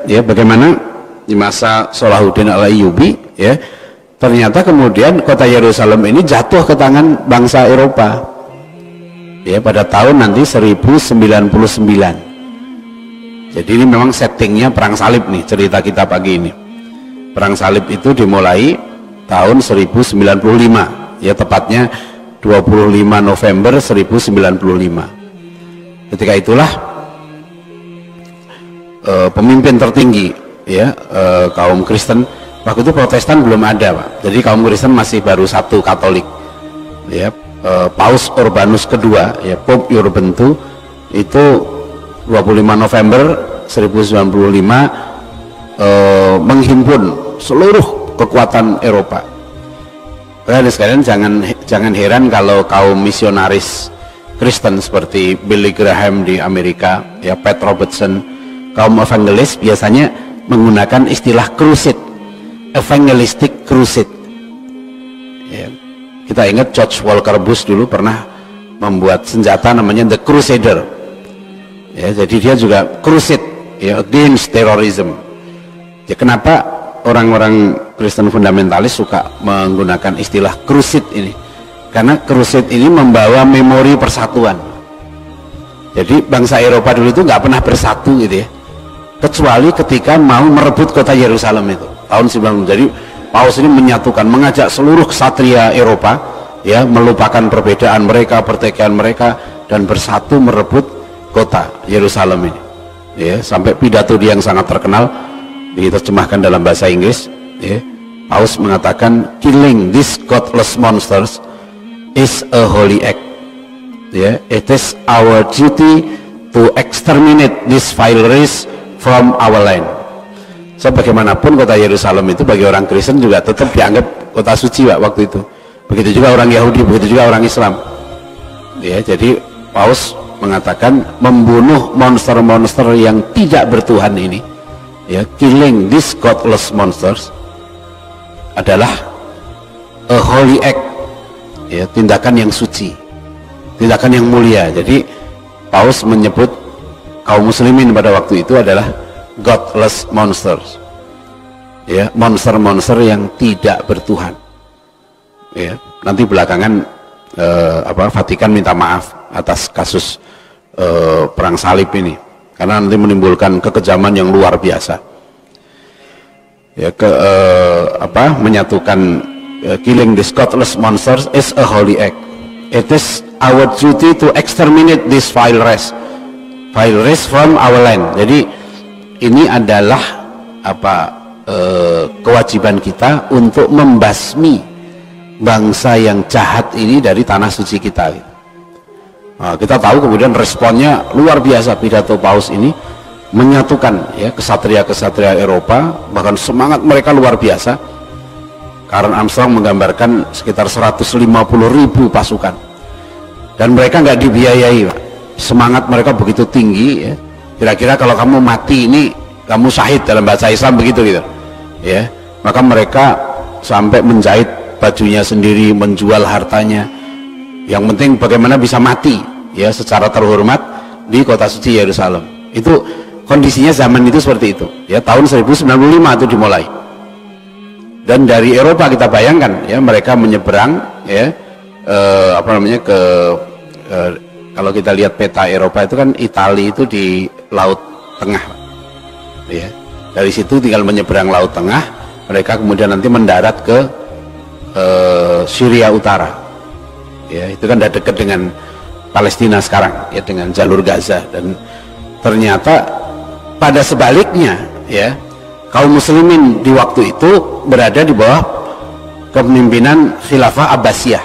ya bagaimana di masa Salahuddin Al-Ayyubi ya ternyata kemudian kota Yerusalem ini jatuh ke tangan bangsa Eropa ya pada tahun nanti 1099. Jadi ini memang settingnya perang salib nih cerita kita pagi ini. Perang salib itu dimulai tahun 1095 ya tepatnya 25 November 1095. Ketika itulah pemimpin tertinggi ya kaum Kristen waktu itu Protestan belum ada Pak, jadi kaum Kristen masih baru satu Katolik ya. Paus Urbanus kedua ya Pope Urban II itu 25 November 1095 menghimpun seluruh kekuatan Eropa. Nah, sekalian jangan heran kalau kaum misionaris Kristen seperti Billy Graham di Amerika ya Pat Robertson, kaum evangelis biasanya menggunakan istilah crusade, evangelistic crusade ya. Kita ingat George Walker Bush dulu pernah membuat senjata namanya The Crusader ya, jadi dia juga crusade ya, against terrorism ya. Kenapa orang-orang Kristen fundamentalis suka menggunakan istilah crusade ini? Karena crusade ini membawa memori persatuan. Jadi bangsa Eropa dulu itu nggak pernah bersatu gitu ya, kecuali ketika mau merebut kota Yerusalem itu tahun 90. Jadi Paus ini menyatukan, mengajak seluruh ksatria Eropa ya melupakan perbedaan mereka, pertikaian mereka dan bersatu merebut kota Yerusalem ini ya. Sampai pidato dia yang sangat terkenal diterjemahkan dalam bahasa Inggris ya, Paus mengatakan killing these godless monsters is a holy act ya, it is our duty to exterminate this vile race from our land. So bagaimanapun kota Yerusalem itu bagi orang Kristen juga tetap dianggap kota suci Pak waktu itu. Begitu juga orang Yahudi, begitu juga orang Islam ya. Jadi Paus mengatakan membunuh monster-monster yang tidak bertuhan ini ya, killing these godless monsters adalah a holy act ya, tindakan yang suci, tindakan yang mulia. Jadi Paus menyebut kaum muslimin pada waktu itu adalah godless monsters ya, monster-monster yang tidak bertuhan ya. Nanti belakangan Vatikan minta maaf atas kasus perang salib ini karena nanti menimbulkan kekejaman yang luar biasa ya, menyatukan killing these godless monsters is a holy act, it is our duty to exterminate this vile race from our land. Jadi ini adalah kewajiban kita untuk membasmi bangsa yang jahat ini dari tanah suci kita. Nah, kita tahu kemudian responnya luar biasa. Pidato Paus ini menyatukan ya kesatria-kesatria Eropa, bahkan semangat mereka luar biasa. Karen Armstrong menggambarkan sekitar 150.000 pasukan dan mereka nggak dibiayai Pak. Semangat mereka begitu tinggi ya. Kira-kira kalau kamu mati ini kamu syahid dalam bahasa Islam begitu gitu ya. Maka mereka sampai menjahit bajunya sendiri, menjual hartanya, yang penting bagaimana bisa mati ya secara terhormat di kota suci Yerusalem. Itu kondisinya zaman itu seperti itu ya, tahun 1095 itu dimulai. Dan dari Eropa kita bayangkan ya, mereka menyeberang ya kalau kita lihat peta Eropa itu kan Italia itu di Laut Tengah ya. Dari situ tinggal menyeberang Laut Tengah, mereka kemudian nanti mendarat ke Syria Utara ya, itu kan udah dekat dengan Palestina sekarang ya, dengan jalur Gaza. Dan ternyata pada sebaliknya ya, kaum muslimin di waktu itu berada di bawah kepemimpinan Khilafah Abbasiyah.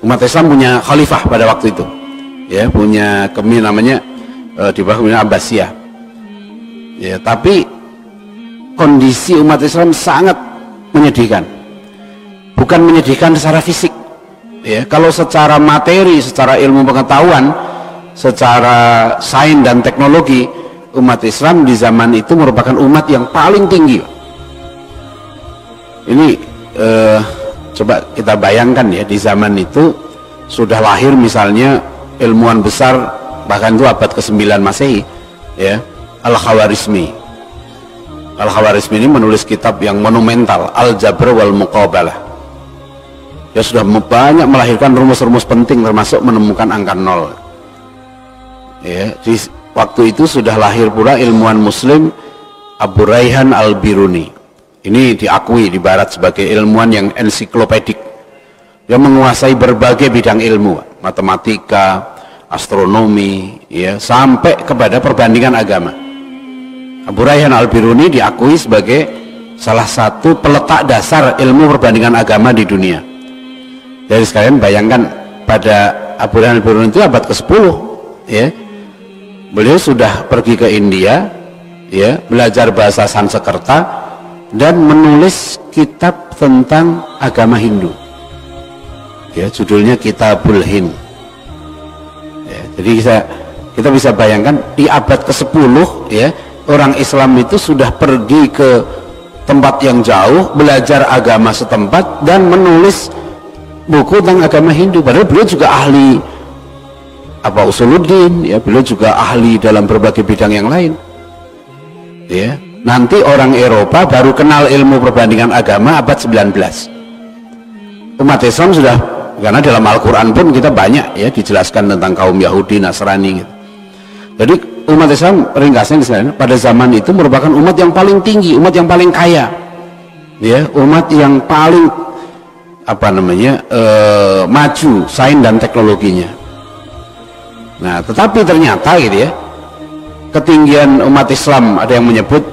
Umat Islam punya khalifah pada waktu itu ya, punya namanya di bawah kepemimpinan Abbasiyah ya. Tapi kondisi umat Islam sangat menyedihkan, bukan menyedihkan secara fisik ya. Kalau secara materi, secara ilmu pengetahuan, secara sains dan teknologi, umat Islam di zaman itu merupakan umat yang paling tinggi. Ini coba kita bayangkan ya, di zaman itu sudah lahir misalnya ilmuwan besar, bahkan itu abad ke-9 Masehi ya, Al-Khawarizmi Al-Khawarizmi ini menulis kitab yang monumental, Al-Jabr wal Muqabalah. Dia sudah banyak melahirkan rumus-rumus penting termasuk menemukan angka 0. Ya, di waktu itu sudah lahir pula ilmuwan muslim Abu Raihan Al-Biruni. Ini diakui di barat sebagai ilmuwan yang ensiklopedik. Dia menguasai berbagai bidang ilmu, matematika, astronomi, ya, sampai kepada perbandingan agama. Abu Raihan Al-Biruni diakui sebagai salah satu peletak dasar ilmu perbandingan agama di dunia. Jadi sekalian bayangkan, pada Abu Raihan Al-Biruni itu abad ke-10, ya. Beliau sudah pergi ke India, ya, belajar bahasa Sanskerta dan menulis kitab tentang agama Hindu. Ya, judulnya Kitabul Hind. Ya, jadi kita bisa bayangkan di abad ke-10, ya, orang Islam itu sudah pergi ke tempat yang jauh, belajar agama setempat dan menulis buku tentang agama Hindu. Padahal beliau juga ahli usuluddin, ya, beliau juga ahli dalam berbagai bidang yang lain. Ya, nanti orang Eropa baru kenal ilmu perbandingan agama abad 19. Umat Islam sudah, karena dalam Al-Quran pun kita banyak, ya, dijelaskan tentang kaum Yahudi, Nasrani gitu. Jadi umat Islam ringkasnya pada zaman itu merupakan umat yang paling tinggi, umat yang paling kaya, ya, umat yang paling maju sains dan teknologinya. Nah, tetapi ternyata gitu ya, ketinggian umat Islam, ada yang menyebut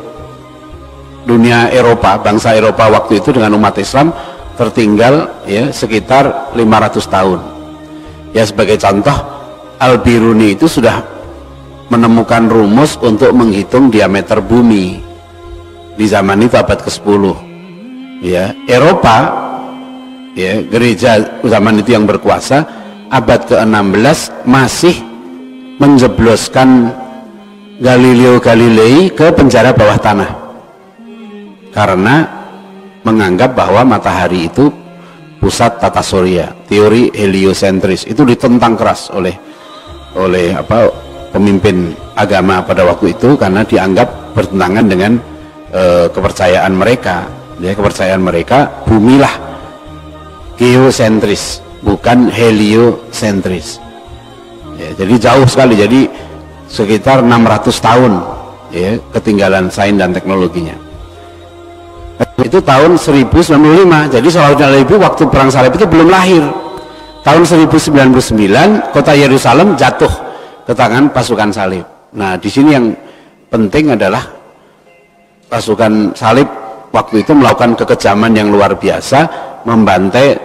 dunia Eropa, bangsa Eropa waktu itu dengan umat Islam tertinggal, ya, sekitar 500 tahun. Ya, sebagai contoh, Al-Biruni itu sudah menemukan rumus untuk menghitung diameter bumi di zaman itu abad ke-10. Ya, Eropa, ya, gereja zaman itu yang berkuasa, abad ke-16 masih menjebloskan Galileo Galilei ke penjara bawah tanah karena menganggap bahwa matahari itu pusat tata surya. Teori heliosentris itu ditentang keras oleh pemimpin agama pada waktu itu karena dianggap bertentangan dengan kepercayaan mereka. Ya, kepercayaan mereka bumilah geosentris, bukan heliosentris. Ya, jadi jauh sekali, jadi sekitar 600 tahun, ya, ketinggalan sains dan teknologinya. Itu tahun 1095, jadi Sayyidina Ali waktu perang salib itu belum lahir. Tahun 1099 kota Yerusalem jatuh ke tangan pasukan salib. Nah, di sini yang penting adalah pasukan salib waktu itu melakukan kekejaman yang luar biasa, membantai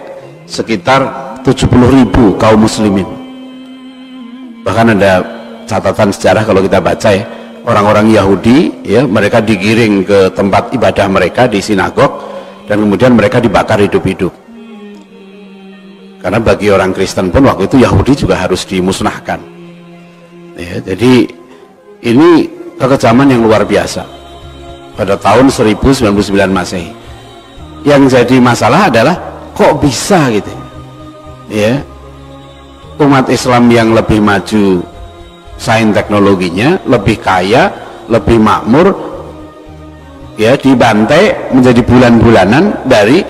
sekitar 70.000 kaum muslimin. Bahkan ada catatan sejarah kalau kita baca, ya, orang-orang Yahudi, ya, mereka digiring ke tempat ibadah mereka di sinagog dan kemudian mereka dibakar hidup-hidup. Karena bagi orang Kristen pun waktu itu Yahudi juga harus dimusnahkan. Ya, jadi ini kekejaman yang luar biasa pada tahun 1099 Masehi. Yang jadi masalah adalah kok bisa gitu, ya, umat Islam yang lebih maju sains teknologinya, lebih kaya, lebih makmur, ya, dibantai menjadi bulan-bulanan dari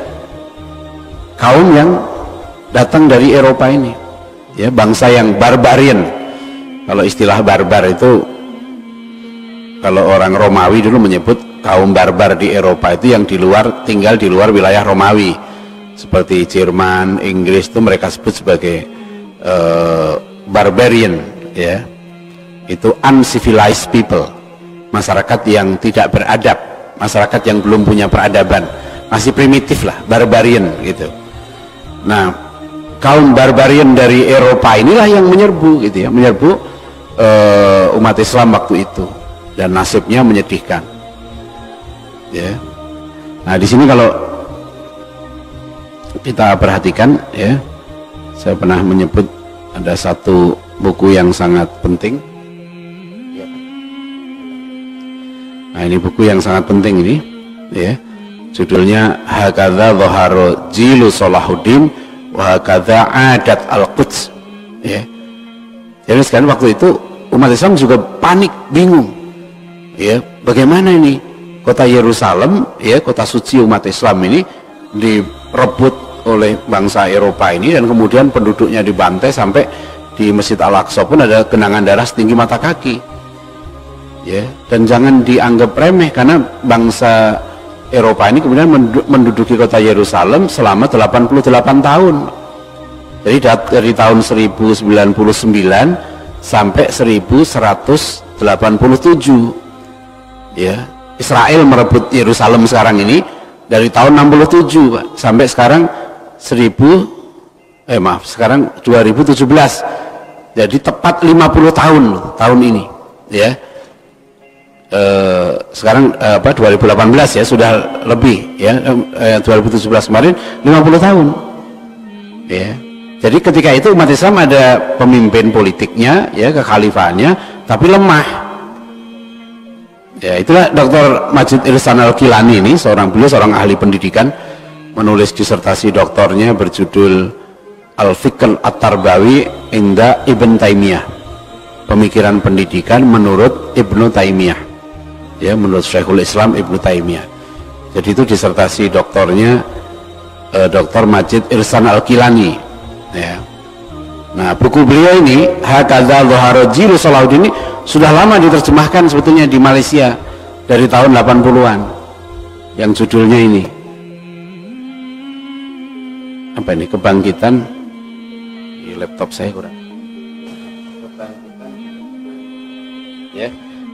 kaum yang datang dari Eropa ini, ya, bangsa yang barbarian. Kalau istilah barbar itu, kalau orang Romawi dulu menyebut kaum barbar di Eropa itu yang tinggal di luar wilayah Romawi, seperti Jerman, Inggris, itu mereka sebut sebagai barbarian, ya, itu uncivilized people, masyarakat yang tidak beradab, masyarakat yang belum punya peradaban, masih primitif lah, barbarian gitu. Nah, kaum barbarian dari Eropa inilah yang menyerbu gitu, ya, menyerbu umat Islam waktu itu, dan nasibnya menyedihkan, ya. Nah, di sini kalau kita perhatikan, ya, saya pernah menyebut ada satu buku yang sangat penting. Nah, ini buku yang sangat penting ini, ya, judulnya Hakadha Dhaharu Jilu Salahuddin wa Hakadha Adat Al-Quds, ya. Jadi sekarang waktu itu umat Islam juga panik, bingung, ya, bagaimana ini kota Yerusalem, ya, kota suci umat Islam ini direbut oleh bangsa Eropa ini, dan kemudian penduduknya dibantai sampai di Masjid Al-Aqsa pun ada genangan darah setinggi mata kaki, ya. Dan jangan dianggap remeh, karena bangsa Eropa ini kemudian menduduki kota Yerusalem selama 88 tahun. Jadi dari tahun 1099 sampai 1187, ya. Israel merebut Yerusalem sekarang ini dari tahun 67 Pak, sampai sekarang sekarang 2017. Jadi tepat 50 tahun tahun ini, ya. Sekarang 2018, ya, sudah lebih, ya. 2017 kemarin 50 tahun, ya. Jadi ketika itu umat Islam ada pemimpin politiknya, ya, kekhalifahannya, tapi lemah. Ya, itulah Dr. Majid Ihsan Al-Gilani ini, beliau seorang ahli pendidikan, menulis disertasi doktornya berjudul Al-Fiqh At-Tarbawi Inda Ibn Taimiyah, pemikiran pendidikan menurut Ibnu Taimiyah, ya, menurut Syekhul Islam Ibnu Taimiyah. Jadi itu disertasi doktornya Dr. Majid Ihsan Al-Gilani, ya. Nah, buku beliau ini Hakadza Dhahara Jilu Salahuddin ini sudah lama diterjemahkan sebetulnya di Malaysia dari tahun 80-an, yang judulnya ini apa ini, kebangkitan, di laptop saya kurang,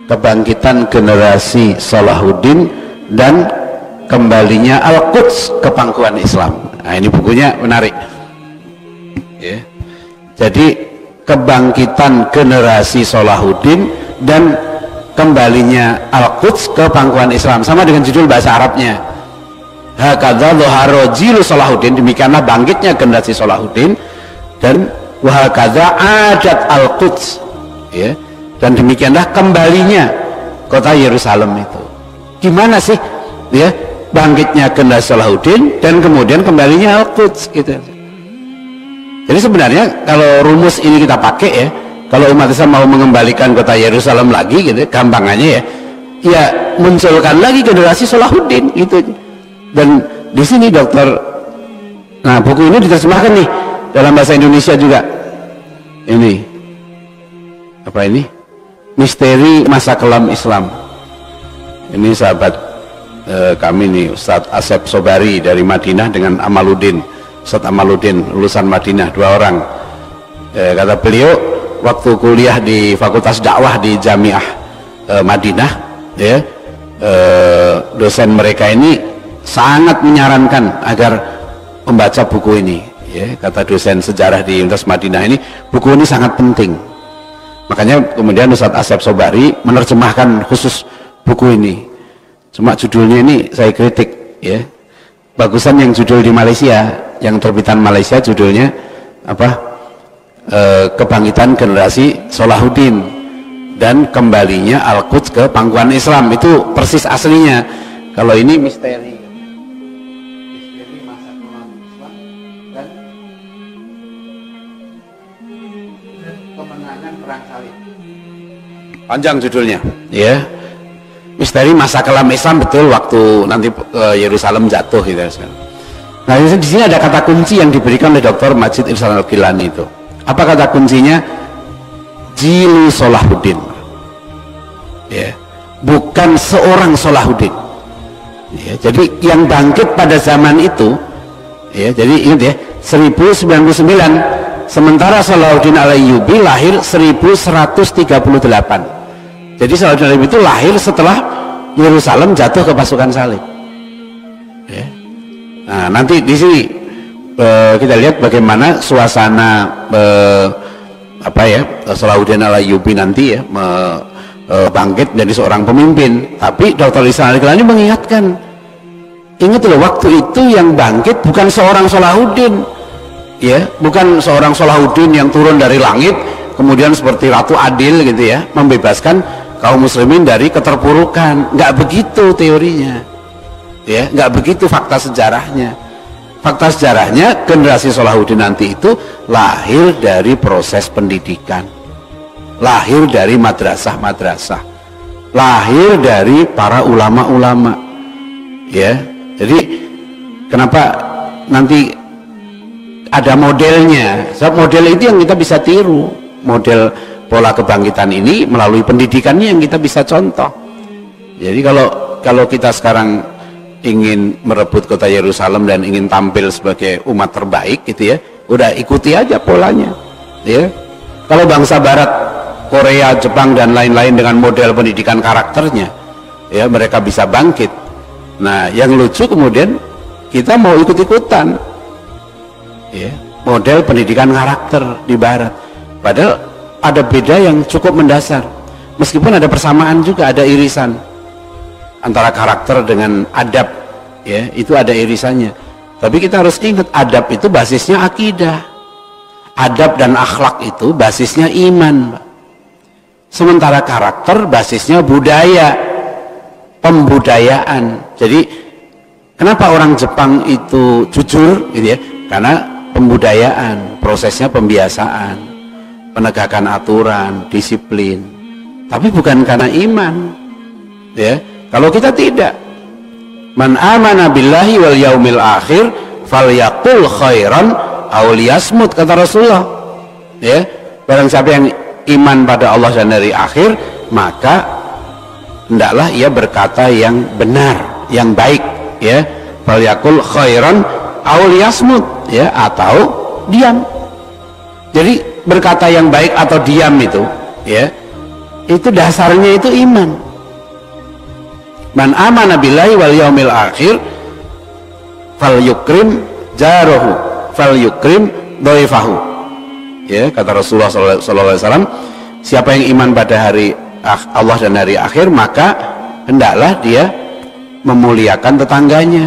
kebangkitan generasi Salahuddin dan kembalinya Al-Quds ke pangkuan Islam. Nah, ini bukunya menarik, ya. Jadi kebangkitan generasi Salahuddin dan kembalinya Al-Quds ke pangkuan Islam, sama dengan judul bahasa Arabnya Hakadza Dhahara Jilu Salahuddin, demikianlah bangkitnya generasi Salahuddin, dan wahakadza adat Al-Quds, ya, dan demikianlah kembalinya kota Yerusalem itu. Gimana sih, ya, bangkitnya generasi Salahuddin dan kemudian kembalinya Al-Quds, gitu. Jadi sebenarnya kalau rumus ini kita pakai, ya, kalau umat Islam mau mengembalikan kota Yerusalem lagi, gitu, gampangannya, ya munculkan lagi generasi Salahuddin, gitu. Dan di sini nah, buku ini diterjemahkan nih dalam bahasa Indonesia juga. Ini apa ini? Misteri Masa Kelam Islam. Ini sahabat kami nih, Ustadz Asep Sobari dari Madinah dengan Amaluddin, Ustadz Amaluddin, lulusan Madinah, 2 orang. Kata beliau waktu kuliah di Fakultas Dakwah di Jamiah Madinah, ya, dosen mereka ini sangat menyarankan agar membaca buku ini, ya. Kata dosen sejarah di Universitas Madinah ini, buku ini sangat penting. Makanya kemudian Ustadz Asep Sobari menerjemahkan khusus buku ini. Cuma judulnya ini saya kritik, ya. Bagusan yang judul di Malaysia, yang terbitan Malaysia, judulnya apa? Kebangkitan generasi Salahuddin dan kembalinya Al-Quds ke pangkuan Islam. Itu persis aslinya. Kalau ini misteri masa kelam Islam dan kemenangan perang salib. Panjang judulnya, ya. Misteri masa kelam Islam, betul, waktu nanti Yerusalem jatuh, gitu. Nah, di sini ada kata kunci yang diberikan oleh Dr. Majid Ihsan Al-Gilani itu. Apa kata kuncinya? Jilu Salahuddin, ya, bukan seorang Salahuddin, ya. Jadi yang bangkit pada zaman itu, ya, jadi ingat, ya, 1099, sementara Salahuddin Al-Ayyubi lahir 1138. Jadi Salahuddin Al-Ayyubi itu lahir setelah Yerusalem jatuh ke pasukan salib, ya. Nah, nanti di sini kita lihat bagaimana suasana Salahuddin Al-Ayyubi nanti, ya, bangkit dari seorang pemimpin. Tapi Dr. Ihsan Al-Gilani mengingatkan, ingat loh, waktu itu yang bangkit bukan seorang Salahuddin, ya, bukan seorang Salahuddin yang turun dari langit kemudian seperti Ratu Adil, gitu, ya, membebaskan kaum muslimin dari keterpurukan. Nggak begitu teorinya, ya, nggak begitu fakta sejarahnya. Fakta sejarahnya generasi Salahuddin nanti itu lahir dari proses pendidikan, lahir dari madrasah-madrasah, lahir dari para ulama-ulama, ya. Jadi kenapa nanti ada modelnya? Sebab model itu yang kita bisa tiru, model pola kebangkitan ini melalui pendidikannya yang kita bisa contoh. Jadi kalau kita sekarang ingin merebut kota Yerusalem dan ingin tampil sebagai umat terbaik gitu ya, udah ikuti aja polanya, ya. Kalau bangsa barat, Korea, Jepang dan lain-lain dengan model pendidikan karakternya, ya, mereka bisa bangkit. Nah, yang lucu kemudian kita mau ikut-ikutan, ya, model pendidikan karakter di barat, padahal ada beda yang cukup mendasar. Meskipun ada persamaan juga, ada irisan antara karakter dengan adab, ya, itu ada irisannya. Tapi kita harus ingat, adab itu basisnya akidah, adab dan akhlak itu basisnya iman, Pak. Sementara karakter basisnya budaya, pembudayaan. Jadi kenapa orang Jepang itu jujur gitu ya? Karena pembudayaan, prosesnya pembiasaan, penegakan aturan, disiplin. Tapi bukan karena iman, ya. Kalau kita tidak, man amana billahi wal yaumil akhir falyaqul khairan aw liyasmut, kata Rasulullah, ya. Barang siapa yang iman pada Allah dan hari akhir, maka hendaklah ia berkata yang benar, yang baik, ya. Falyaqul khairan aw liyasmut, ya, atau diam. Jadi berkata yang baik atau diam itu, ya, itu dasarnya itu iman. Man amana billahi wal yaumil akhir falyukrim jarahu falyukrim dhaifahu, ya, kata Rasulullah SAW, siapa yang iman pada hari Allah dan hari akhir, maka hendaklah dia memuliakan tetangganya,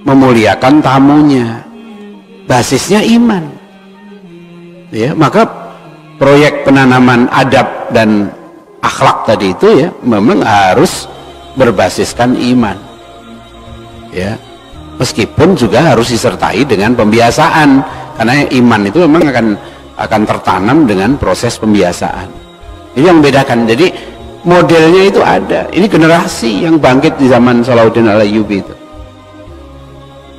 memuliakan tamunya. Basisnya iman, ya. Maka proyek penanaman adab dan akhlak tadi itu, ya, memang harus berbasiskan iman, ya. Meskipun juga harus disertai dengan pembiasaan, karena iman itu memang akan tertanam dengan proses pembiasaan. Ini yang membedakan. Jadi modelnya itu ada. Ini generasi yang bangkit di zaman Salahuddin Al-Ayyubi itu.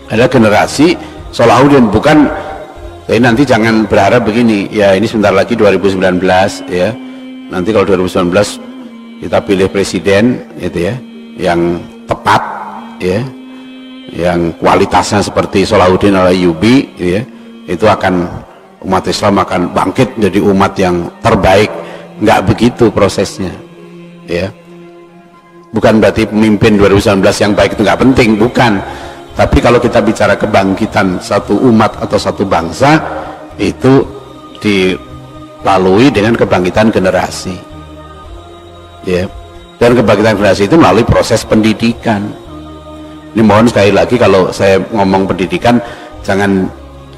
Ada generasi Salahuddin, bukan. Jadi nanti jangan berharap begini, ya, ini sebentar lagi 2019, ya. Nanti kalau 2019 kita pilih presiden, gitu ya, yang tepat, ya, yang kualitasnya seperti Salahuddin Al-Ayyubi, ya, itu akan, umat Islam akan bangkit menjadi umat yang terbaik. Nggak begitu prosesnya, ya. Bukan berarti pemimpin 2019 yang baik itu nggak penting, bukan. Tapi kalau kita bicara kebangkitan satu umat atau satu bangsa, itu dilalui dengan kebangkitan generasi, ya. Dan kebangkitan generasi itu melalui proses pendidikan. Ini mohon sekali lagi, kalau saya ngomong pendidikan, jangan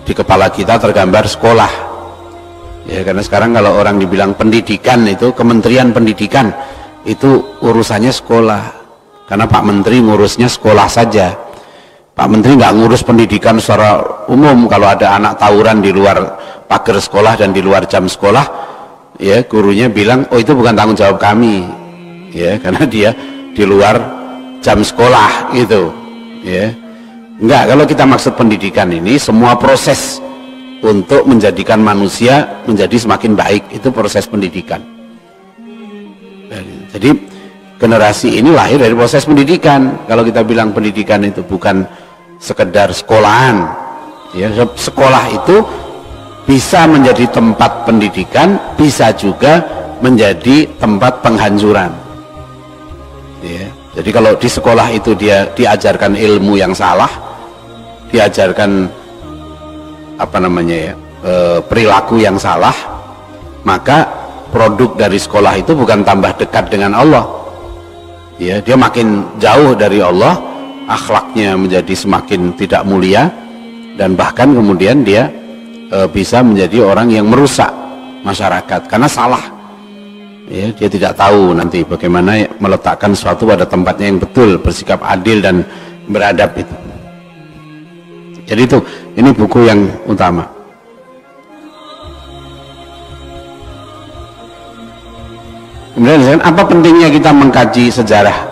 di kepala kita tergambar sekolah, ya. Karena sekarang kalau orang dibilang pendidikan, itu Kementerian Pendidikan, itu urusannya sekolah, karena Pak Menteri ngurusnya sekolah saja. Pak Menteri nggak ngurus pendidikan secara umum. Kalau ada anak tawuran di luar pagar sekolah dan di luar jam sekolah, ya, gurunya bilang, oh itu bukan tanggung jawab kami, ya, karena dia di luar jam sekolah, gitu, ya. Enggak, kalau kita maksud pendidikan ini semua proses untuk menjadikan manusia menjadi semakin baik, itu proses pendidikan. Jadi generasi ini lahir dari proses pendidikan. Kalau kita bilang pendidikan itu bukan sekedar sekolahan, ya, sekolah itu bisa menjadi tempat pendidikan, bisa juga menjadi tempat penghancuran, ya. Jadi kalau di sekolah itu dia diajarkan ilmu yang salah, diajarkan perilaku yang salah, maka produk dari sekolah itu bukan tambah dekat dengan Allah, ya, dia makin jauh dari Allah, akhlaknya menjadi semakin tidak mulia, dan bahkan kemudian dia bisa menjadi orang yang merusak masyarakat karena salah, ya. Dia tidak tahu nanti bagaimana meletakkan sesuatu pada tempatnya yang betul, bersikap adil dan beradab itu. Jadi itu, ini buku yang utama. Kemudian apa pentingnya kita mengkaji sejarah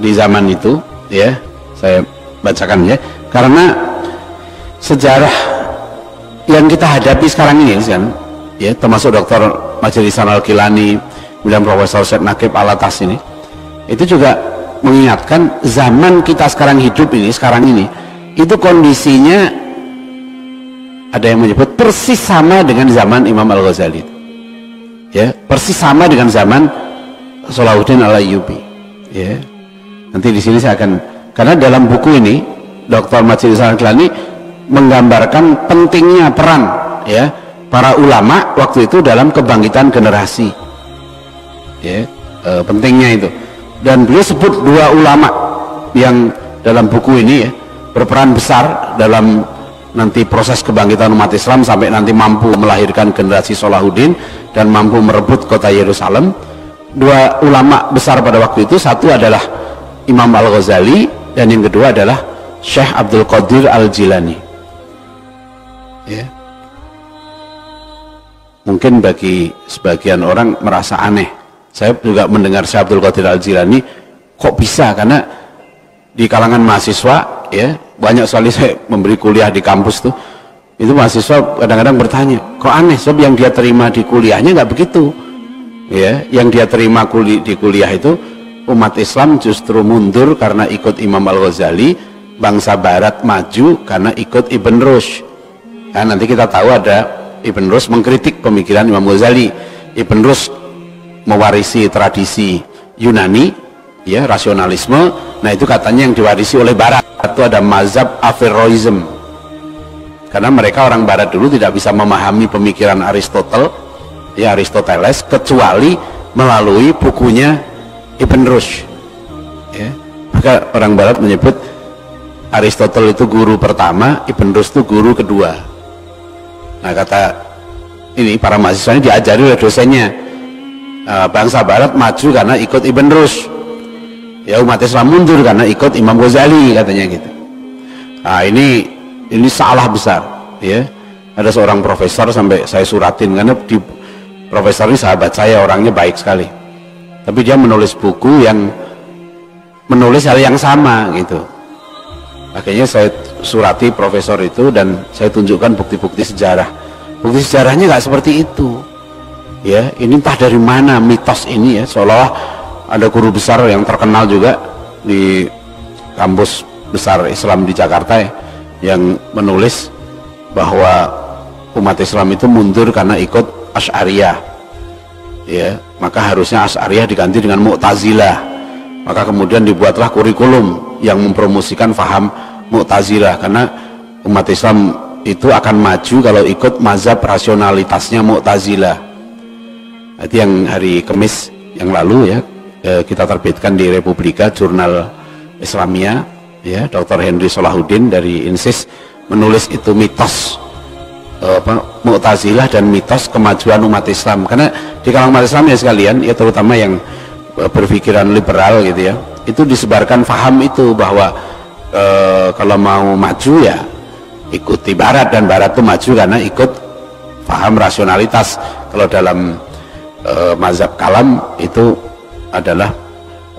di zaman itu, ya? Saya bacakan ya. Karena sejarah yang kita hadapi sekarang ini kan, ya, termasuk Dr. Majid Ihsan Al-Gilani, kemudian Profesor Syed Naqib Al-Atas ini, itu juga mengingatkan zaman kita sekarang hidup ini, sekarang ini, itu kondisinya ada yang menyebut persis sama dengan zaman Imam Al-Ghazali, ya, persis sama dengan zaman Salahuddin Al-Ayyubi, ya. Nanti di sini saya akan, karena dalam buku ini Dr. Majid Ihsan Al-Gilani menggambarkan pentingnya peran, ya, para ulama waktu itu dalam kebangkitan generasi, ya, pentingnya itu. Dan beliau sebut dua ulama yang dalam buku ini, ya, berperan besar dalam nanti proses kebangkitan umat Islam sampai nanti mampu melahirkan generasi Salahuddin dan mampu merebut kota Yerusalem. Dua ulama besar pada waktu itu, satu adalah Imam Al-Ghazali dan yang kedua adalah Syekh Abdul Qadir Al-Jilani, ya. Mungkin bagi sebagian orang merasa aneh, saya juga mendengar Syekh Abdul Qadir Al-Jilani kok bisa, karena di kalangan mahasiswa, ya, banyak sekali saya memberi kuliah di kampus tuh, itu mahasiswa kadang-kadang bertanya, kok aneh, sebab yang dia terima di kuliahnya nggak begitu, ya. Yang dia terima di kuliah itu umat Islam justru mundur karena ikut Imam Al-Ghazali, bangsa Barat maju karena ikut Ibn Rushd. Nah, nanti kita tahu ada Ibn Rushd mengkritik pemikiran Imam Ghazali. Ibn Rushd mewarisi tradisi Yunani, ya, rasionalisme. Nah, itu katanya yang diwarisi oleh Barat. Itu ada mazhab Averroism, karena mereka orang Barat dulu tidak bisa memahami pemikiran Aristotle, ya, Aristoteles, kecuali melalui bukunya Ibn Rushd, ya. Maka orang Barat menyebut Aristotle itu guru pertama, Ibn Rushd itu guru kedua. Nah, kata ini para mahasiswa ini diajari oleh dosennya, bangsa Barat maju karena ikut Ibn Rushd, ya, umat Islam mundur karena ikut Imam Ghazali, katanya gitu. Nah, ini salah besar, ya. Ada seorang profesor sampai saya suratin, karena profesor ini sahabat saya, orangnya baik sekali, tapi dia menulis buku yang menulis hal yang sama gitu. Akhirnya saya surati profesor itu dan saya tunjukkan bukti-bukti sejarah. Bukti sejarahnya nggak seperti itu, ya. Ini entah dari mana mitos ini, ya, seolah ada guru besar yang terkenal juga di kampus besar Islam di Jakarta, ya, yang menulis bahwa umat Islam itu mundur karena ikut Asy'ariyah, ya, maka harusnya Asy'ariyah diganti dengan Mu'tazilah. Maka kemudian dibuatlah kurikulum yang mempromosikan faham Mu'tazilah, karena umat Islam itu akan maju kalau ikut mazhab rasionalitasnya Mu'tazilah. Itu yang hari Kamis yang lalu, ya, kita terbitkan di Republika Jurnal Islamia, ya, Dr. Henry Salahuddin dari INSIS menulis itu mitos Mu'tazilah dan mitos kemajuan umat Islam. Karena di kalangan umat Islam, ya sekalian, ya, terutama yang berpikiran liberal gitu, ya, itu disebarkan faham itu bahwa kalau mau maju, ya, ikuti Barat, dan Barat itu maju karena ikut faham rasionalitas. Kalau dalam mazhab kalam itu adalah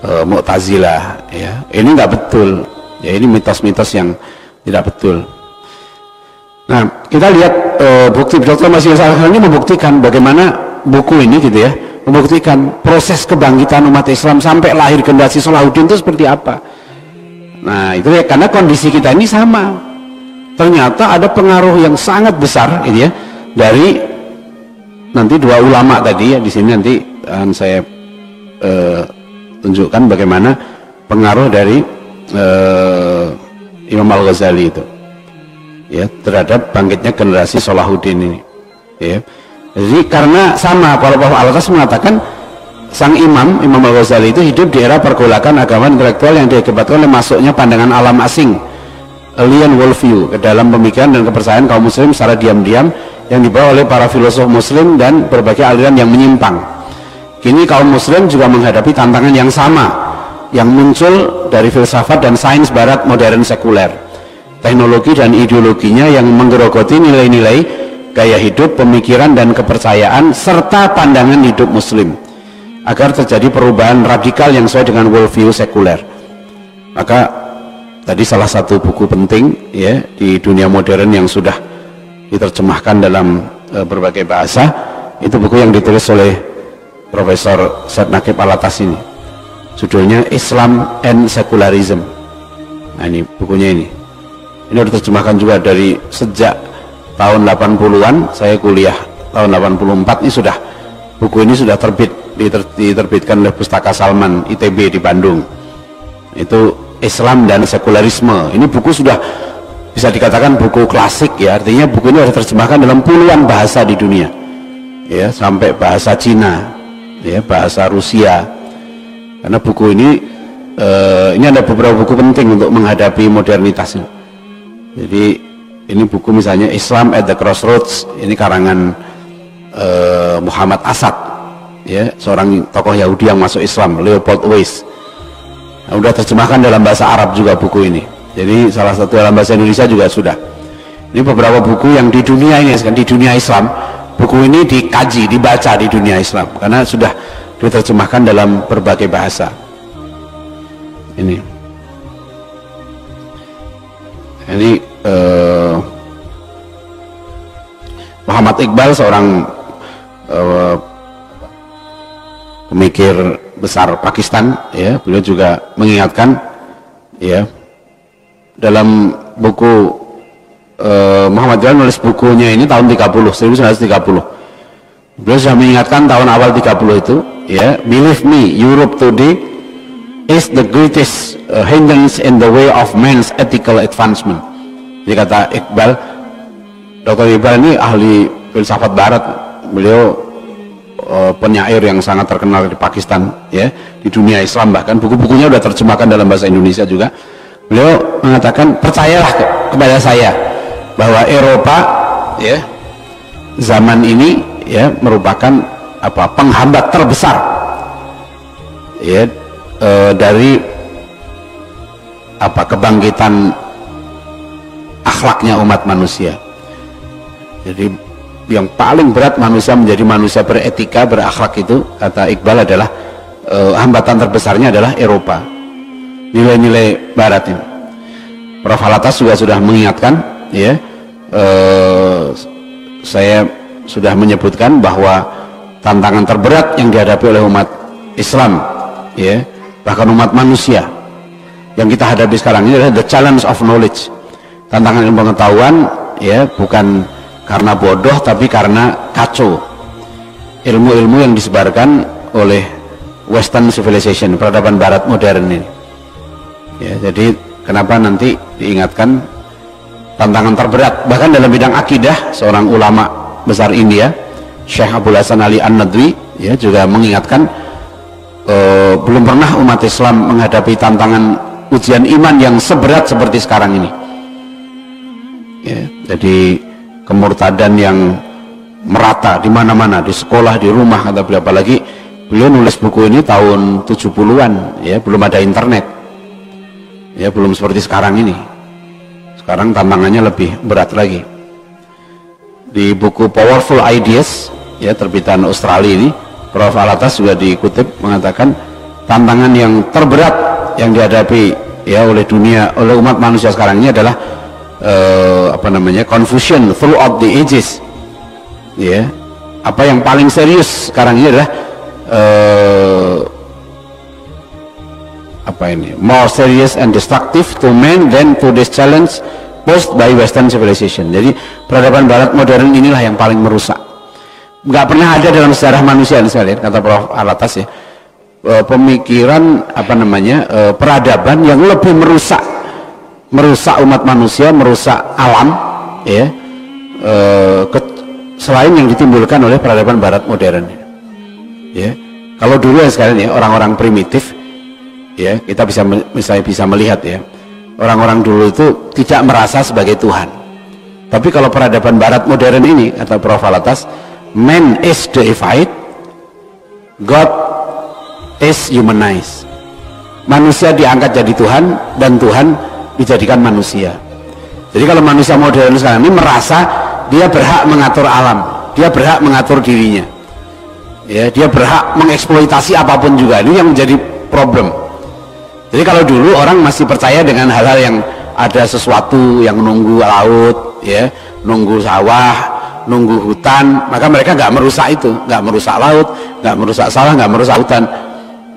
Mu'tazilah, ya. Ini nggak betul, ya, ini mitos-mitos yang tidak betul. Nah, kita lihat bukti Dr. Majid Ihsan Al-Gilani membuktikan bagaimana buku ini, gitu, ya, membuktikan proses kebangkitan umat Islam sampai lahir generasi Salahuddin itu seperti apa. Nah, itu, ya, karena kondisi kita ini sama. Ternyata ada pengaruh yang sangat besar, gitu, ya, dari nanti dua ulama tadi, ya. Di sini nanti akan saya tunjukkan bagaimana pengaruh dari Imam Al-Ghazali itu, ya, terhadap bangkitnya generasi Salahuddin ini, ya. Jadi karena sama, kalau Al-Atas mengatakan sang Imam Al-Ghazali itu hidup di era pergolakan agama intelektual yang diakibatkan oleh masuknya pandangan alam asing, alien worldview, ke dalam pemikiran dan kepercayaan kaum muslim secara diam-diam yang dibawa oleh para filosof muslim dan berbagai aliran yang menyimpang. Kini kaum muslim juga menghadapi tantangan yang sama yang muncul dari filsafat dan sains barat modern sekuler, teknologi dan ideologinya yang menggerogoti nilai-nilai gaya hidup, pemikiran dan kepercayaan serta pandangan hidup muslim. agar terjadi perubahan radikal yang sesuai dengan worldview sekuler. Maka tadi salah satu buku penting ya di dunia modern yang sudah diterjemahkan dalam berbagai bahasa, itu buku yang ditulis oleh Profesor Syed Naqib Al-Atas ini. Judulnya Islam and Secularism. Nah ini bukunya ini. Ini sudah diterjemahkan juga dari sejak tahun 80-an, saya kuliah tahun 84 ini sudah, buku ini sudah diterbitkan oleh Pustaka Salman ITB di Bandung. Itu Islam dan Sekularisme. Ini buku sudah bisa dikatakan buku klasik ya, artinya buku ini sudah diterjemahkan dalam puluhan bahasa di dunia. Ya, sampai bahasa Cina, ya, bahasa Rusia. Karena buku ini ada beberapa buku penting untuk menghadapi modernitas ini. Jadi ini buku misalnya Islam at the Crossroads, ini karangan Muhammad Asad, ya, seorang tokoh Yahudi yang masuk Islam, Leopold Weiss. Nah, udah terjemahkan dalam bahasa Arab juga buku ini. Jadi salah satu dalam bahasa Indonesia juga sudah. Ini beberapa buku yang di dunia ini, di dunia Islam, buku ini dikaji, dibaca di dunia Islam karena sudah diterjemahkan dalam berbagai bahasa. Ini Muhammad Iqbal, seorang pemikir besar Pakistan, ya, beliau juga mengingatkan, ya, dalam buku Muhammad Iqbal nulis bukunya ini tahun 1930. Beliau sudah mengingatkan tahun awal 30 itu, ya, believe me, Europe today is the greatest hindrance in the way of man's ethical advancement. Jadi kata Iqbal, Dr. Iqbal ini ahli filsafat barat, beliau penyair yang sangat terkenal di Pakistan, ya, di dunia Islam, bahkan buku-bukunya sudah terjemahkan dalam bahasa Indonesia juga. Beliau mengatakan, percayalah kepada saya bahwa Eropa, ya, zaman ini, ya, merupakan penghambat terbesar, ya, dari kebangkitan akhlaknya umat manusia. Jadi yang paling berat manusia menjadi manusia beretika, berakhlak itu, kata Iqbal, adalah hambatan terbesarnya adalah Eropa, nilai-nilai barat ini. Prof. Al-Atas juga sudah mengingatkan, ya, saya sudah menyebutkan bahwa tantangan terberat yang dihadapi oleh umat Islam, ya, bahkan umat manusia yang kita hadapi sekarang ini adalah the challenge of knowledge, tantangan ilmu pengetahuan, ya, bukan karena bodoh tapi karena kacau ilmu-ilmu yang disebarkan oleh Western civilization, peradaban barat modern ini, ya. Jadi kenapa nanti diingatkan tantangan terberat, bahkan dalam bidang akidah, seorang ulama besar India, Syekh Abdul Hasan Ali An-Nadwi, ya, juga mengingatkan belum pernah umat Islam menghadapi tantangan ujian iman yang seberat seperti sekarang ini, ya. Jadi kemurtadan yang merata di mana-mana, di sekolah, di rumah, kata beliau. Apalagi beliau nulis buku ini tahun 70-an, ya, belum ada internet, ya, belum seperti sekarang ini. Sekarang tantangannya lebih berat lagi. Di buku Powerful Ideas, ya, terbitan Australia ini, Prof. Al-Atas juga dikutip mengatakan tantangan yang terberat yang dihadapi, ya, oleh dunia, oleh umat manusia sekarang ini adalah confusion throughout the ages, ya. Apa yang paling serius sekarang ini adalah more serious and destructive to man than to this challenge posed by Western civilization. Jadi peradaban barat modern inilah yang paling merusak. Nggak pernah ada dalam sejarah manusia, sekalian, kata Prof. Al-Atas, ya, pemikiran peradaban yang lebih merusak umat manusia, merusak alam, ya, selain yang ditimbulkan oleh peradaban barat modern, ya. Kalau dulu, ya, sekalian, ya, orang-orang primitif, ya, kita bisa melihat, ya, orang-orang dulu itu tidak merasa sebagai Tuhan. Tapi kalau peradaban barat modern ini, kata Prof. Al-Atas, man is deified, God is humanized. Manusia diangkat jadi Tuhan dan Tuhan dijadikan manusia. Jadi kalau manusia modern sekarang ini merasa dia berhak mengatur alam, dia berhak mengatur dirinya, ya, dia berhak mengeksploitasi apapun juga. Ini yang menjadi problem. Jadi kalau dulu orang masih percaya dengan hal-hal yang ada sesuatu yang nunggu laut, ya, nunggu sawah, nunggu hutan, maka mereka nggak merusak itu, nggak merusak laut, nggak merusak sawah, nggak merusak hutan,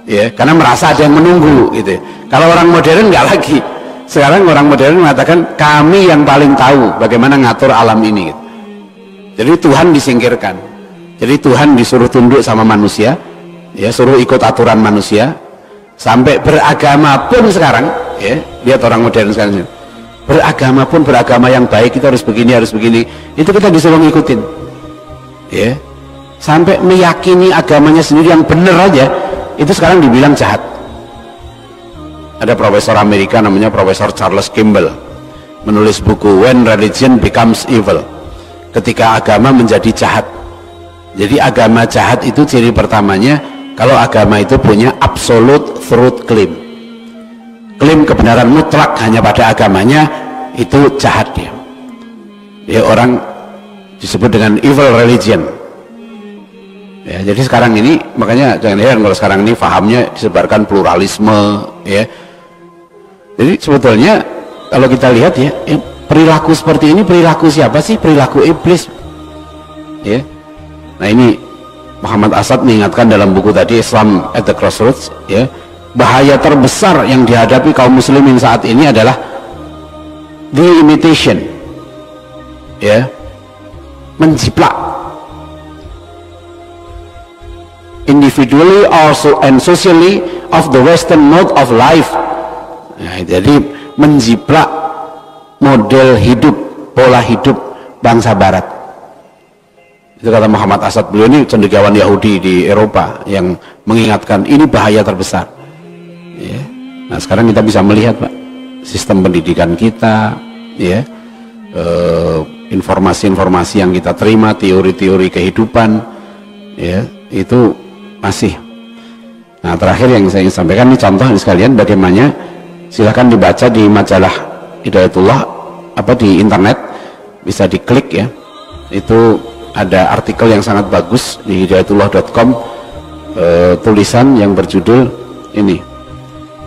ya, karena merasa ada yang menunggu, gitu. Kalau orang modern nggak lagi. Sekarang orang modern mengatakan kami yang paling tahu bagaimana ngatur alam ini, gitu. Jadi Tuhan disingkirkan. Jadi Tuhan disuruh tunduk sama manusia, ya, suruh ikut aturan manusia. Sampai beragama pun sekarang, ya, lihat orang modern sekarang, beragama pun beragama yang baik itu harus begini, itu kita disuruh ngikutin, ya. Sampai meyakini agamanya sendiri yang benar aja itu sekarang dibilang jahat. Ada profesor Amerika namanya Profesor Charles Kimball menulis buku When Religion Becomes Evil, ketika agama menjadi jahat. Jadi agama jahat itu ciri pertamanya kalau agama itu punya absolute truth claim, klaim kebenaran mutlak hanya pada agamanya, itu jahat dia. Ya, orang disebut dengan evil religion. Ya, jadi sekarang ini makanya jangan heran kalau sekarang ini fahamnya disebarkan pluralisme, ya. Jadi sebetulnya kalau kita lihat, ya, perilaku seperti ini perilaku siapa sih? Perilaku iblis, ya. Nah, ini Muhammad Asad mengingatkan dalam buku tadi Islam at the Crossroads, ya, bahaya terbesar yang dihadapi kaum muslimin saat ini adalah the imitation, ya, menjiplak individually also and socially of the Western mode of life. Nah, jadi menjiplak model hidup, pola hidup bangsa Barat. Itu kata Muhammad Asad. Beliau ini cendekiawan Yahudi di Eropa yang mengingatkan ini bahaya terbesar, ya. Nah, sekarang kita bisa melihat, Pak, sistem pendidikan kita, ya, informasi-informasi yang kita terima, teori-teori kehidupan, ya, itu masih. Nah, terakhir yang saya ingin sampaikan ini contoh sekalian bagaimana, silahkan dibaca di majalah Hidayatullah di internet, bisa diklik, ya, itu ada artikel yang sangat bagus di hidayatullah.com, tulisan yang berjudul ini,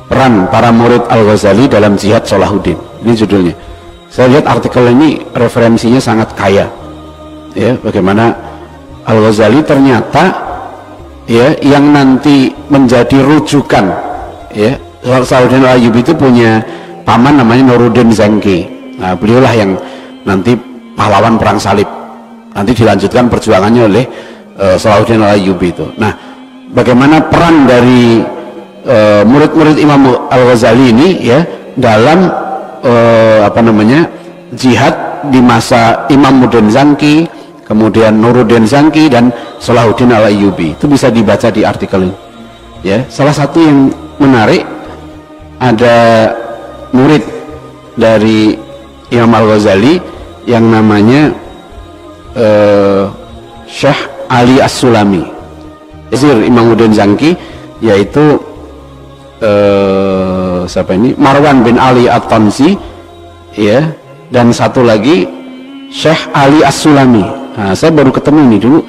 peran para murid Al-Ghazali dalam jihad Salahuddin. Ini judulnya. Saya lihat artikel ini referensinya sangat kaya, ya, bagaimana Al-Ghazali ternyata, ya, yang nanti menjadi rujukan, ya. Salahuddin Al-Ayyubi itu punya paman namanya Nuruddin Zangki. Nah, beliaulah yang nanti pahlawan perang salib, nanti dilanjutkan perjuangannya oleh Salahuddin Al-Ayyubi itu. Nah, bagaimana peran dari murid-murid Imam Al-Ghazali ini, ya, dalam jihad di masa Imam Nuruddin Zangki, kemudian Nuruddin Zangki dan Salahuddin Al-Ayyubi. Itu bisa dibaca di artikel ini, ya. Salah satu yang menarik, ada murid dari Imam Al-Ghazali yang namanya Syekh Ali As-Sulami, Imam Nuruddin Zangki, yaitu siapa ini, Marwan bin Ali At-Tansi, ya, dan satu lagi Syekh Ali As-Sulami. Nah, saya baru ketemu ini dulu,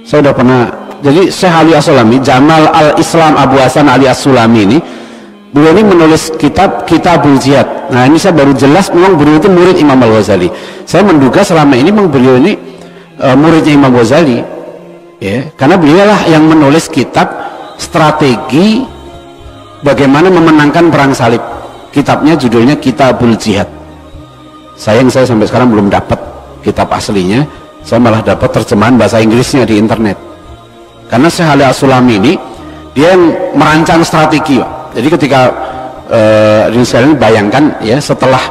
saya udah pernah. Jadi Syekh Ali As-Sulami, Jamal Al-Islam Abu Hasan Ali As-Sulami ini, beliau ini menulis Kitabul Jihad. Nah, ini saya baru jelas memang beliau itu murid Imam Al-Ghazali. Saya menduga selama ini memang beliau ini muridnya Imam Ghazali, ya, karena beliau lah yang menulis kitab strategi bagaimana memenangkan perang salib. Kitabnya judulnya Kitabul Jihad. Sayang saya sampai sekarang belum dapat kitab aslinya, saya malah dapat terjemahan bahasa Inggrisnya di internet. Karena Syekh Ali As-Sulami ini dia yang merancang strategi, Pak. Jadi ketika sekalian bayangkan, ya, setelah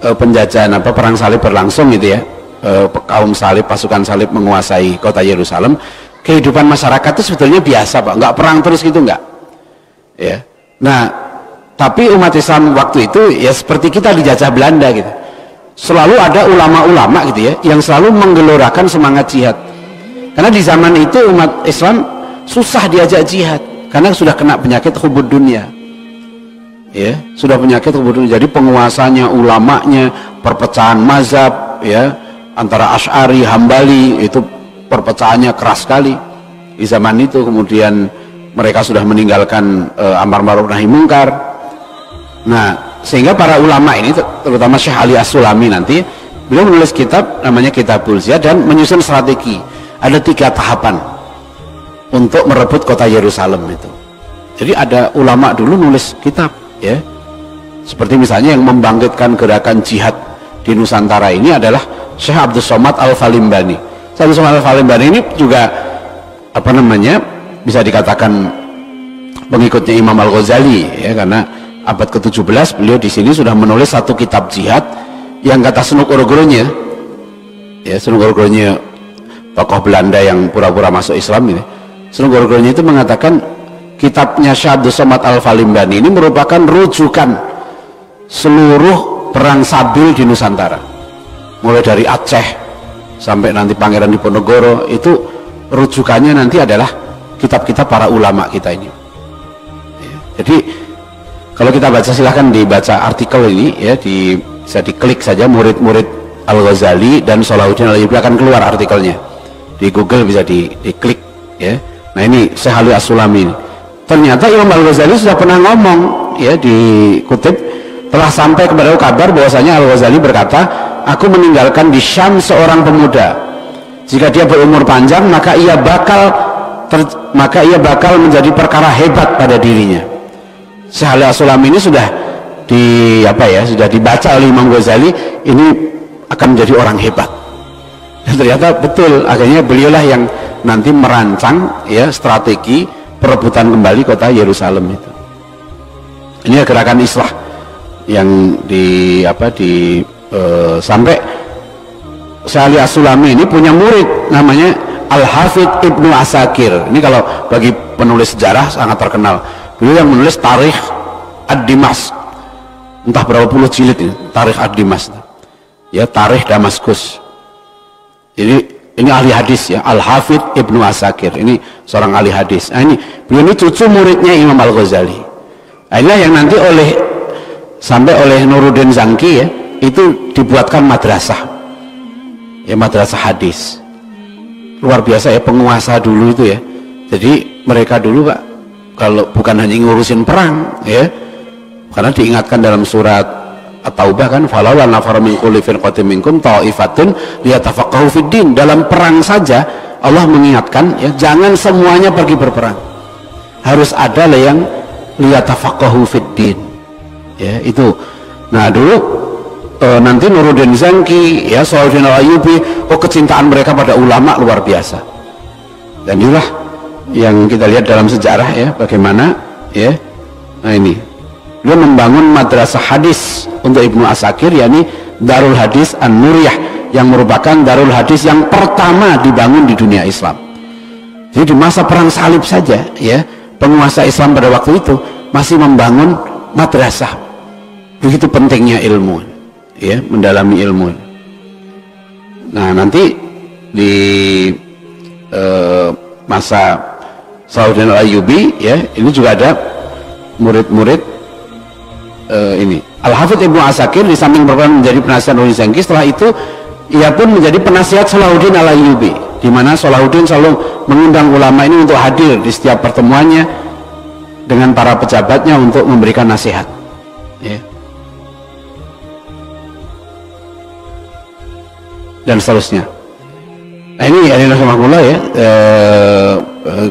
penjajahan perang salib berlangsung gitu, ya, kaum salib, pasukan salib menguasai kota Yerusalem, kehidupan masyarakat itu sebetulnya biasa, Pak, nggak perang terus gitu, nggak, ya. Nah, tapi umat Islam waktu itu, ya, seperti kita dijajah Belanda gitu, selalu ada ulama-ulama gitu, ya, yang selalu menggelorakan semangat jihad. Karena di zaman itu umat Islam susah diajak jihad karena sudah kena penyakit hubud dunia, ya, sudah penyakit hubud dunia. Jadi penguasanya, ulamanya, perpecahan mazhab, ya, antara Asy'ari, Hambali, itu perpecahannya keras sekali. di zaman itu. Kemudian mereka sudah meninggalkan amar ma'ruf nahi mungkar. Nah, sehingga para ulama ini, terutama Syekh Ali As-Sulami nanti, beliau menulis kitab namanya Kitabul Ziyad dan menyusun strategi. Ada 3 tahapan untuk merebut kota Yerusalem itu. Jadi ada ulama dulu nulis kitab, ya. Seperti misalnya yang membangkitkan gerakan jihad di Nusantara ini adalah Syekh Abdus Somad Al-Falimbani. Syekh Abdus Somad Al-Falimbani ini juga apa namanya, bisa dikatakan pengikutnya Imam Al-Ghazali, ya, karena abad ke-17 beliau di sini sudah menulis satu kitab jihad yang kata Senuk Orgronya, ya, Senuk Orgronya tokoh Belanda yang pura-pura masuk Islam ini. Senuk Orgronya itu mengatakan kitabnya Syekh Abdus Somad Al-Falimbani ini merupakan rujukan seluruh perang sabil di Nusantara, mulai dari Aceh sampai nanti Pangeran Diponegoro. Itu rujukannya nanti adalah kitab-kitab para ulama kita ini. Jadi kalau kita baca, silahkan dibaca artikel ini, ya, bisa diklik saja murid-murid Al-Ghazali dan Salahuddin Al-Ayyubi, akan keluar artikelnya di Google, bisa diklik, ya. Nah, ini Syekh Ali As-Sulami ini. Ternyata Imam Al-Ghazali sudah pernah ngomong, ya, dikutip, telah sampai kepada kabar bahwasanya Al-Ghazali berkata, aku meninggalkan di Syam seorang pemuda, jika dia berumur panjang maka ia bakal menjadi perkara hebat pada dirinya. Syekh Ali As-Sulami ini sudah sudah dibaca oleh Imam Ghazali, ini akan menjadi orang hebat. Dan ternyata betul, akhirnya beliaulah yang nanti merancang, ya, strategi perebutan kembali kota Yerusalem itu. Ini gerakan islah yang sampai Syekh Ali As-Sulami ini punya murid namanya Al-Hafidh Ibnu Asakir. Ini kalau bagi penulis sejarah sangat terkenal. Beliau yang menulis Tarikh Ad-Dimas, entah berapa puluh jilid ini, Tarikh Ad-Dimas, ya, Tarikh Damaskus. Ini ahli hadis, ya, Al-Hafidh Ibnu Asakir, ini seorang ahli hadis. Nah, ini beliau ini cucu muridnya Imam Al-Ghazali. Nah, inilah yang nanti sampai oleh Nuruddin Zangki, ya, itu dibuatkan madrasah, ya, madrasah hadis. Luar biasa, ya, penguasa dulu itu, ya. Jadi mereka dulu, Pak, kalau bukan hanya ngurusin perang, ya, karena diingatkan dalam surat At-Taubah kan, falawla nafara min kulli firqatin minkum ta'ifatun liyatafaqahu fid din. Dalam perang saja Allah mengingatkan, ya, jangan semuanya pergi berperang, harus ada yang liyatafaqahu fid din, ya, itu. Nah, dulu nanti Nuruddin Zangki, ya, Salahuddin Al-Ayyubi, kecintaan mereka pada ulama luar biasa. Dan inilah yang kita lihat dalam sejarah, ya, bagaimana, ya. Nah, ini dia membangun madrasah hadis untuk Ibnu Asakir, yakni Darul Hadis An-Nuriyah, yang merupakan darul hadis yang pertama dibangun di dunia Islam. Jadi di masa perang salib saja, ya, penguasa Islam pada waktu itu masih membangun madrasah. Begitu pentingnya ilmu, ya, mendalami ilmu. Nah, nanti di masa Salahuddin Al-Ayyubi, ya, ini juga ada murid-murid ini Al-Hafidh Ibnu Asakir, di samping berperan menjadi penasihat Nuruddin Zangki, setelah itu ia pun menjadi penasihat Salahuddin Al-Ayyubi, di mana Salahuddin selalu mengundang ulama ini untuk hadir di setiap pertemuannya dengan para pejabatnya untuk memberikan nasihat, ya, dan seterusnya. Nah, ini rahimahullah, ya,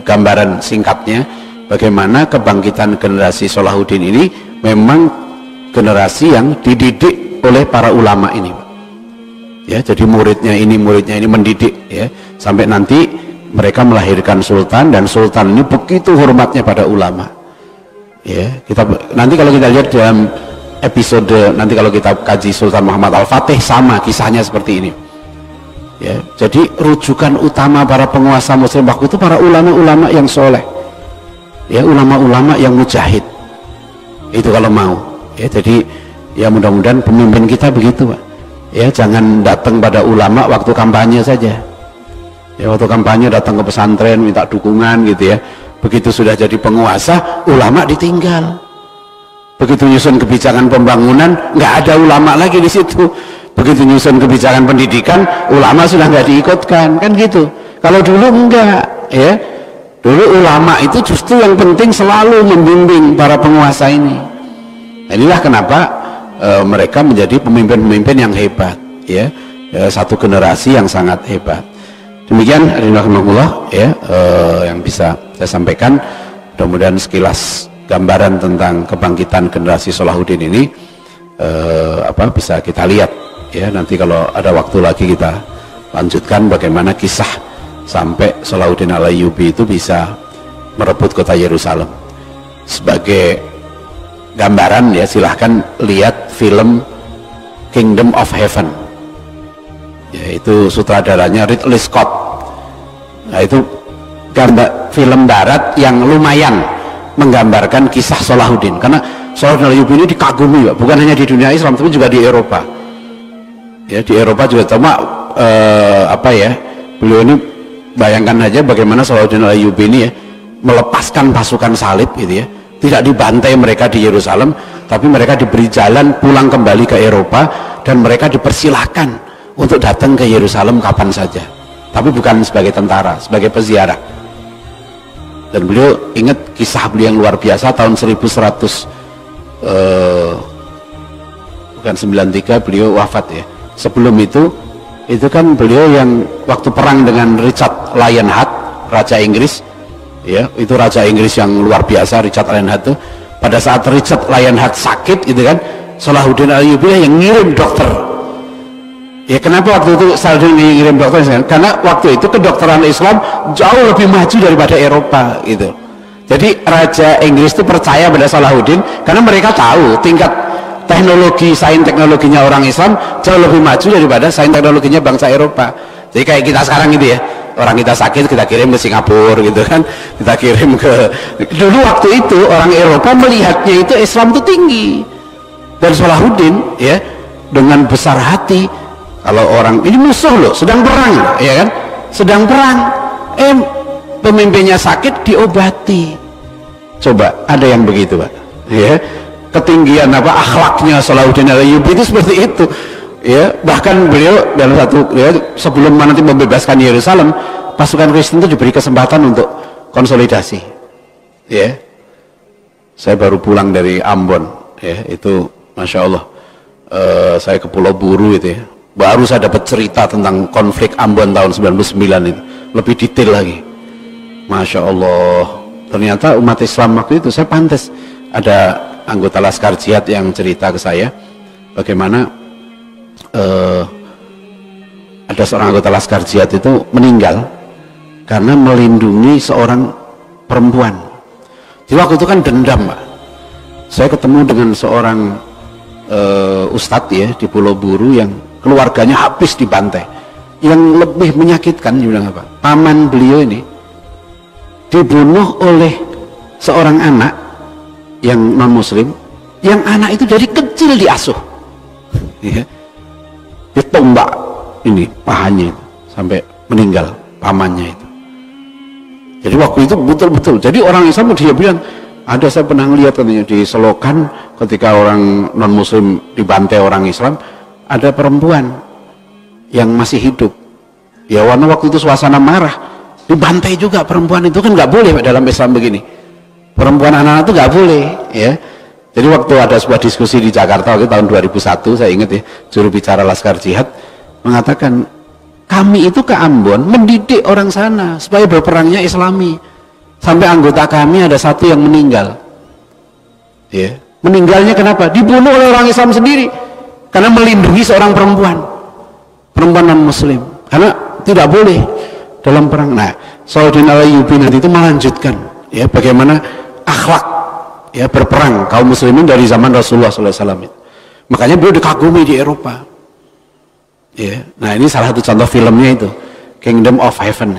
gambaran singkatnya bagaimana kebangkitan generasi Salahuddin ini memang generasi yang dididik oleh para ulama ini, Pak. Ya, jadi muridnya ini mendidik, ya, sampai nanti mereka melahirkan sultan, dan sultan ini begitu hormatnya pada ulama. Ya, nanti kalau kita lihat dalam episode nanti kalau kita kaji Sultan Muhammad Al-Fatih, sama kisahnya seperti ini. Ya, jadi rujukan utama para penguasa muslim waktu itu para ulama-ulama yang soleh, ya, ulama-ulama yang mujahid. Itu kalau mau, ya. Jadi ya mudah-mudahan pemimpin kita begitu, Pak, ya, jangan datang pada ulama waktu kampanye saja, ya, waktu kampanye datang ke pesantren minta dukungan gitu, ya. Begitu sudah jadi penguasa, ulama ditinggal. Begitu nyusun kebijakan pembangunan, nggak ada ulama lagi di situ. Begitu nyusun kebijakan pendidikan, ulama sudah nggak diikutkan, kan gitu. Kalau dulu enggak, ya, Dulu ulama itu justru yang penting selalu membimbing para penguasa ini. Nah, inilah kenapa mereka menjadi pemimpin-pemimpin yang hebat, ya, satu generasi yang sangat hebat. Demikian rahimahullah, ya, yang bisa saya sampaikan. Mudah-mudahan sekilas gambaran tentang kebangkitan generasi Salahuddin ini bisa kita lihat, ya. Nanti kalau ada waktu lagi kita lanjutkan bagaimana kisah sampai Salahuddin Al-Ayyubi itu bisa merebut kota Yerusalem. Sebagai gambaran, ya, silahkan lihat film Kingdom of Heaven, yaitu sutradaranya Ridley Scott. Nah, itu film barat yang lumayan menggambarkan kisah Salahuddin, karena Salahuddin Al-Ayyubi ini dikagumi, Pak, bukan hanya di dunia Islam tapi juga di Eropa. Ya, di Eropa juga cuma beliau ini, bayangkan aja bagaimana Salahuddin Al-Ayyubi ini, ya, melepaskan pasukan salib gitu, ya, tidak dibantai mereka di Yerusalem, tapi mereka diberi jalan pulang kembali ke Eropa, dan mereka dipersilahkan untuk datang ke Yerusalem kapan saja, tapi bukan sebagai tentara, sebagai peziarah. Dan beliau ingat kisah beliau yang luar biasa tahun 1193 beliau wafat, ya. Sebelum itu kan beliau yang waktu perang dengan Richard Lionheart, Raja Inggris, ya, itu Raja Inggris yang luar biasa, Richard Lionheart itu. Pada saat Richard Lionheart sakit itu kan, Salahuddin Al-Ayyubi yang ngirim dokter. Ya, kenapa waktu itu Salahuddin ngirim dokter? Karena waktu itu kedokteran Islam jauh lebih maju daripada Eropa gitu. Jadi Raja Inggris itu percaya pada Salahuddin karena mereka tahu tingkat teknologi, sains teknologinya orang Islam jauh lebih maju daripada sains teknologinya bangsa Eropa. Jadi kayak kita sekarang gitu, ya, orang kita sakit kita kirim ke Singapura gitu kan, kita kirim ke, dulu waktu itu orang Eropa melihatnya itu Islam itu tinggi, dan Salahuddin, ya, dengan besar hati, kalau orang ini musuh loh, sedang perang, ya kan, sedang perang, pemimpinnya sakit diobati. Coba ada yang begitu, Pak, ya, ketinggian akhlaknya Salahuddin Al-Ayyubi itu seperti itu, ya. Bahkan beliau dalam satu, ya, sebelum nanti membebaskan Yerusalem, pasukan Kristen itu diberi kesempatan untuk konsolidasi, ya. Saya baru pulang dari Ambon, ya, itu Masya Allah, saya ke Pulau Buru itu, ya, baru saya dapat cerita tentang konflik Ambon tahun 99 itu lebih detail lagi. Masya Allah, ternyata umat Islam waktu itu, saya pantas, ada anggota Laskar Jihad yang cerita ke saya bagaimana ada seorang anggota Laskar Jihad itu meninggal karena melindungi seorang perempuan. Di waktu itu kan dendam, Pak. Saya ketemu dengan seorang ustadz, ya, di Pulau Buru yang keluarganya habis dibantai. Yang lebih menyakitkan, bilang apa? Paman beliau ini dibunuh oleh seorang anak yang non muslim, yang anak itu dari kecil diasuh, ya, ditombak ini pahanya sampai meninggal pamannya itu. Jadi waktu itu betul-betul, jadi orang Islam dia bilang, ada, saya pernah lihat katanya di Selokan ketika orang non muslim dibantai orang Islam, ada perempuan yang masih hidup, ya, warna waktu itu suasana marah, dibantai juga perempuan itu, kan nggak boleh, Pak, dalam Islam begini. Perempuan anak-anak itu nggak boleh, ya. Jadi waktu ada sebuah diskusi di Jakarta waktu tahun 2001, saya ingat, ya, juru bicara Laskar Jihad mengatakan, kami itu ke Ambon mendidik orang sana supaya berperangnya Islami, sampai anggota kami ada satu yang meninggal, ya. Meninggalnya kenapa? Dibunuh oleh orang Islam sendiri karena melindungi seorang perempuan non muslim, karena tidak boleh dalam perang. Nah, Salahuddin Al-Ayyubi nanti itu melanjutkan, ya, bagaimana akhlak, ya, berperang kaum muslimin dari zaman Rasulullah SAW. Makanya beliau dikagumi di Eropa, ya. Nah, ini salah satu contoh filmnya itu Kingdom of Heaven.